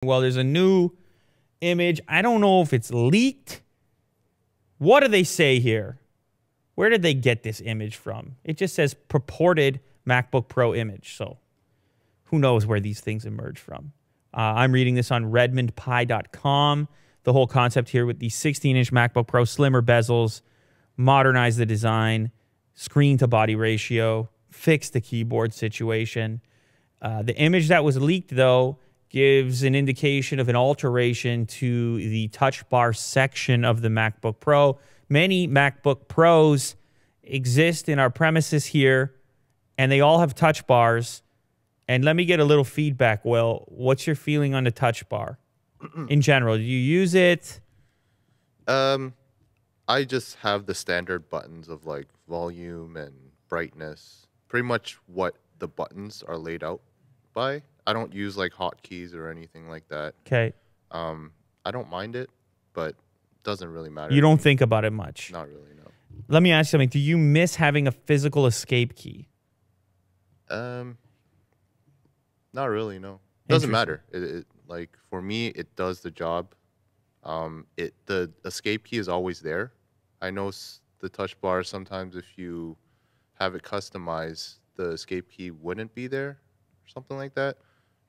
Well, there's a new image. I don't know if it's leaked. What do they say here? Where did they get this image from? It just says purported MacBook Pro image. So who knows where these things emerge from. I'm reading this on redmondpie.com. The whole concept here with the 16-inch MacBook Pro, slimmer bezels, modernize the design, screen-to-body ratio, fix the keyboard situation. The image that was leaked, though, gives an indication of an alteration to the touch bar section of the MacBook Pro. Many MacBook Pros exist in our premises here, and they all have touch bars. And let me get a little feedback, Will. What's your feeling on the touch bar in general? Do you use it? I just have the standard buttons of like volume and brightness. Pretty much what the buttons are laid out by. I don't use like hotkeys or anything like that. Okay. I don't mind it, but it doesn't really matter. You don't think about it much? Not really, no. Let me ask you something. Do you miss having a physical escape key? Not really, no. Doesn't matter. It like for me, it does the job. The escape key is always there. I know the touch bar sometimes if you have it customized, the escape key wouldn't be there or something like that.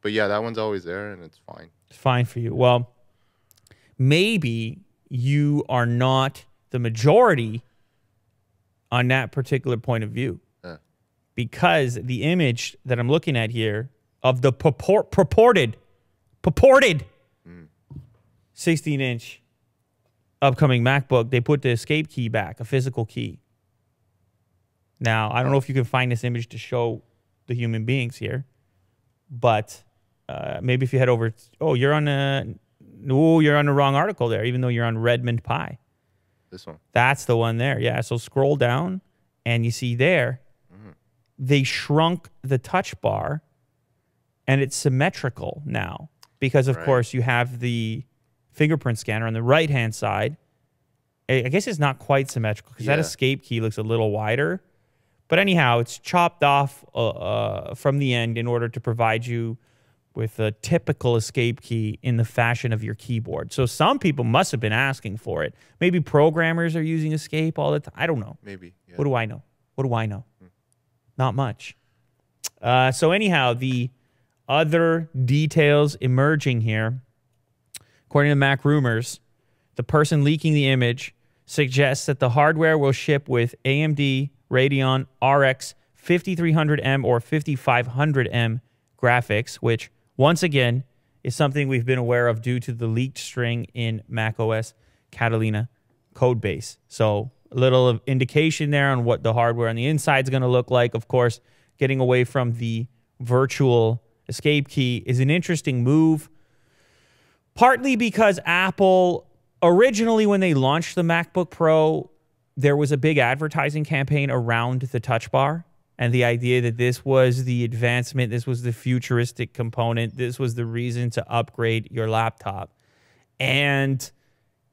But yeah, that one's always there and it's fine. It's fine for you. Well, maybe you are not the majority on that particular point of view. Yeah. Because the image that I'm looking at here of the purported 16-inch upcoming MacBook, they put the escape key back, a physical key. Now, I don't know if you can find this image to show the human beings here, but maybe if you head over, you're on the wrong article there, even though you're on Redmond Pie. This one. That's the one there. Yeah. So scroll down and you see there, they shrunk the touch bar and it's symmetrical now because, of course, you have the fingerprint scanner on the right-hand side. I guess it's not quite symmetrical because that escape key looks a little wider. But anyhow, it's chopped off from the end in order to provide you with a typical escape key in the fashion of your keyboard. So some people must have been asking for it. Maybe programmers are using escape all the time. I don't know. Maybe. Yeah. What do I know? What do I know? Not much. So anyhow, the other details emerging here, according to Mac Rumors, the person leaking the image suggests that the hardware will ship with AMD Radeon RX 5300M or 5500M graphics, which, once again, is something we've been aware of due to the leaked string in macOS Catalina codebase. So a little indication there on what the hardware on the inside is going to look like. Of course, getting away from the virtual escape key is an interesting move, partly because Apple, originally when they launched the MacBook Pro, there was a big advertising campaign around the touch bar and the idea that this was the advancement, this was the futuristic component, this was the reason to upgrade your laptop. And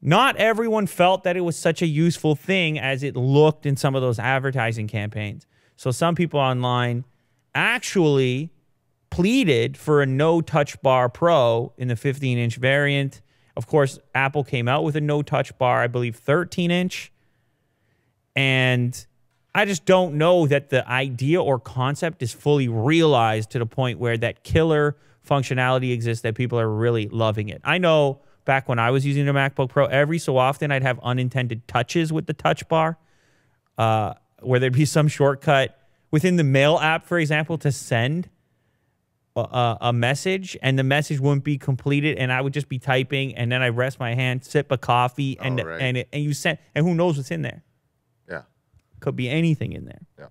not everyone felt that it was such a useful thing as it looked in some of those advertising campaigns. So some people online actually pleaded for a no touch bar Pro in the 15-inch variant. Of course, Apple came out with a no touch bar, I believe 13-inch. And I just don't know that the idea or concept is fully realized to the point where that killer functionality exists that people are really loving it. I know back when I was using the MacBook Pro, every so often I'd have unintended touches with the touch bar, where there'd be some shortcut within the Mail app, for example, to send a message, and the message wouldn't be completed, and I would just be typing, and then I rest my hand, sip a coffee, and you send, and who knows what's in there? Yeah, could be anything in there. Yeah.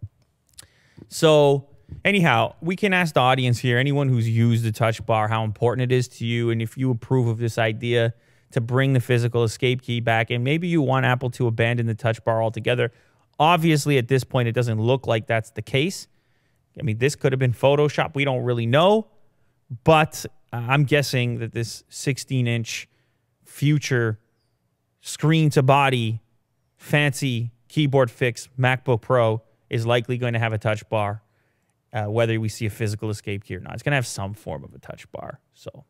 So anyhow, we can ask the audience here, anyone who's used the touch bar, how important it is to you, and if you approve of this idea to bring the physical escape key back, and maybe you want Apple to abandon the touch bar altogether. Obviously, at this point, it doesn't look like that's the case. I mean, this could have been Photoshop. We don't really know. But I'm guessing that this 16-inch future screen-to-body fancy keyboard fix MacBook Pro is likely going to have a touch bar, whether we see a physical escape key or not. It's going to have some form of a touch bar. So